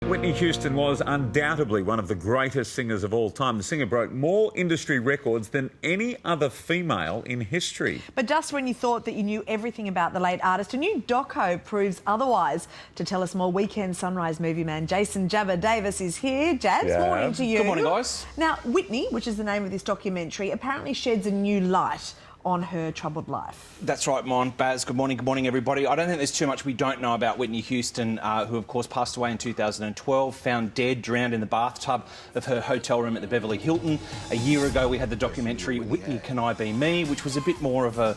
Whitney Houston was undoubtedly one of the greatest singers of all time. The singer broke more industry records than any other female in history. But just when you thought that you knew everything about the late artist, a new doco proves otherwise. To tell us more, Weekend Sunrise movie man Jason Jabba Davis is here. Jabs, morning to you. Good morning, guys. Now, Whitney, which is the name of this documentary, apparently sheds a new light on her troubled life. That's right, Mon. Baz, good morning, everybody. I don't think there's too much we don't know about Whitney Houston, who, of course, passed away in 2012, found dead, drowned in the bathtub of her hotel room at the Beverly Hilton. A year ago, we had the documentary Whitney, Can I Be Me?, which was a bit more of a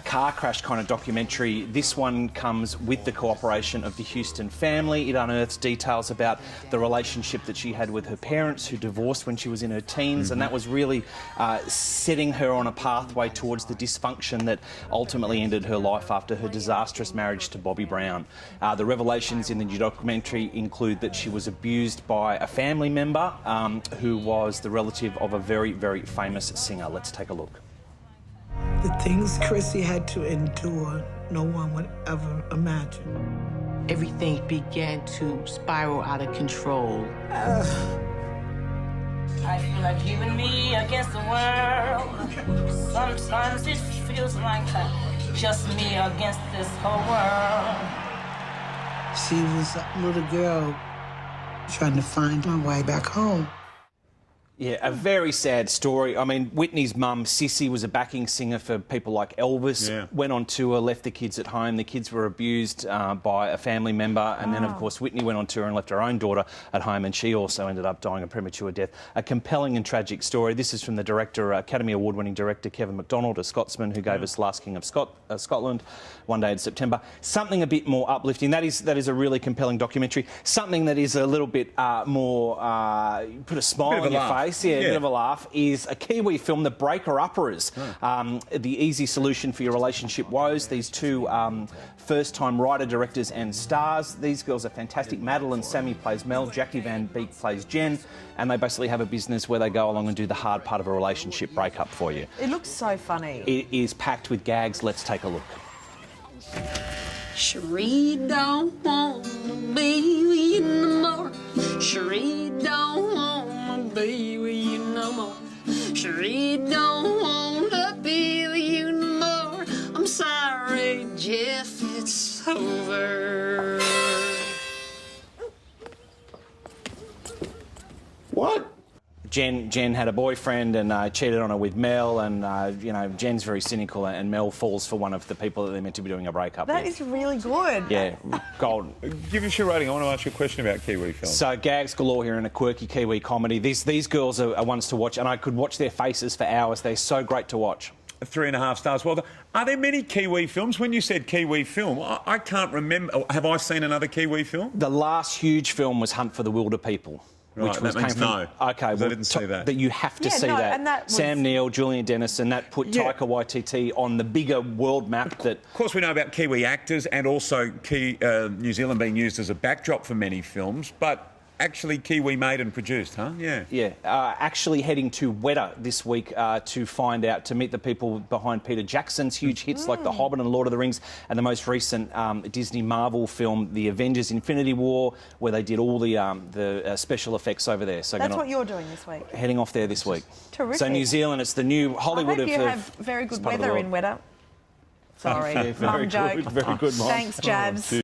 car crash kind of documentary. This one comes with the cooperation of the Houston family. It unearths details about the relationship that she had with her parents, who divorced when she was in her teens, and that was really setting her on a pathway towards the dysfunction that ultimately ended her life after her disastrous marriage to Bobby Brown. The revelations in the new documentary include that she was abused by a family member who was the relative of a very, very famous singer. Let's take a look. The things Chrissy had to endure, no one would ever imagine. Everything began to spiral out of control. I feel like you and me against the world. Sometimes it feels like just me against this whole world. She was a little girl trying to find my way back home. Yeah, a very sad story. I mean, Whitney's mum, Sissy, was a backing singer for people like Elvis, went on tour, left the kids at home. The kids were abused by a family member. And then, of course, Whitney went on tour and left her own daughter at home, and she also ended up dying a premature death. A compelling and tragic story. This is from the director, Academy Award-winning director Kevin MacDonald, a Scotsman who gave us Last King of Scotland, One Day in September. Something a bit more uplifting. That is a really compelling documentary. Something that is a little bit more, put a smile on your face. Yeah, a bit of a laugh, is a Kiwi film, The Breaker-Uppers. The easy solution for your relationship woes. These two first-time writer, directors and stars. These girls are fantastic. Madeline Sammy plays Mel, Jackie Van Beek plays Jen, and they basically have a business where they go along and do the hard part of a relationship breakup for you. It looks so funny. It is packed with gags. Let's take a look. Cherie don't wanna be with you no more. Cherie don't wanna be with you no more. Cherie don't wanna be with you no more. I'm sorry, Jeff, it's over. What? Jen had a boyfriend and cheated on her with Mel, and you know, Jen's very cynical, and Mel falls for one of the people that they're meant to be doing a breakup with. That is really good. Yeah, gold. Give us your rating. I want to ask you a question about Kiwi films. So gags galore here in a quirky Kiwi comedy. These girls are ones to watch, and I could watch their faces for hours. They're so great to watch. 3.5 stars. Well, are there many Kiwi films? When you said Kiwi film, I can't remember. Have I seen another Kiwi film? The last huge film was Hunt for the Wilder People. Right, which was that means came from, no. Okay, well, I didn't see that. But you have to see that. And that was... Sam Neill, Julian Dennison, that put Taika Waititi on the bigger world map. That, of course, we know about Kiwi actors and also New Zealand being used as a backdrop for many films, but actually Kiwi made and produced, huh? Yeah. Yeah. Actually heading to Weta this week to find out, to meet the people behind Peter Jackson's huge hits like The Hobbit and Lord of the Rings, and the most recent Disney Marvel film, The Avengers Infinity War, where they did all the special effects over there. So that's what you're doing this week? Heading off there this week. Terrific. So New Zealand, it's the new Hollywood of... I hope you have very good weather in Weta. Sorry, very mum good, joke. very good, Mum. Thanks, Jabs.